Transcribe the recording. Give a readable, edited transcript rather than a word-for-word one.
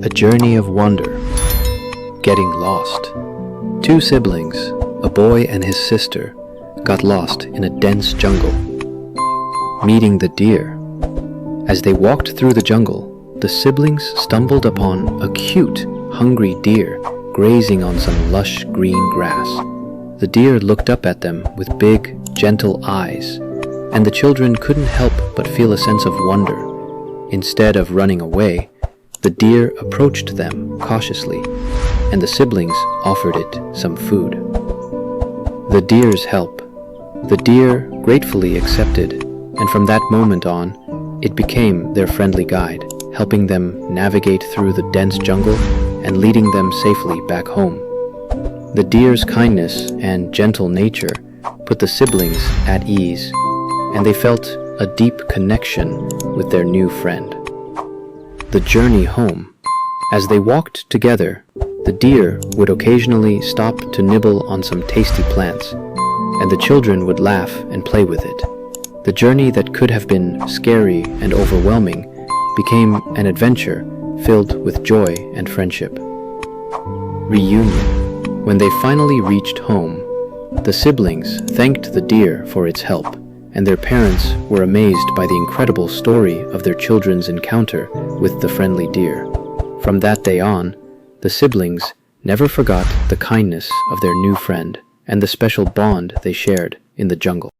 A journey of wonder. Getting lost. Two siblings, a boy and his sister, got lost in a dense jungle. Meeting the deer. As they walked through the jungle, the siblings stumbled upon a cute, hungry deer grazing on some lush green grass. The deer looked up at them with big, gentle eyes, and the children couldn't help but feel a sense of wonder. Instead of running away, the deer approached them cautiously, and the siblings offered it some food. The deer's help. The deer gratefully accepted, and from that moment on, it became their friendly guide, helping them navigate through the dense jungle and leading them safely back home. The deer's kindness and gentle nature put the siblings at ease, and they felt a deep connection with their new friend. The journey home. As they walked together, the deer would occasionally stop to nibble on some tasty plants, and the children would laugh and play with it. The journey that could have been scary and overwhelming became an adventure filled with joy and friendship. Reunion. When they finally reached home, the siblings thanked the deer for its help, and their parents were amazed by the incredible story of their children's encounter with the friendly deer. From that day on, the siblings never forgot the kindness of their new friend and the special bond they shared in the jungle.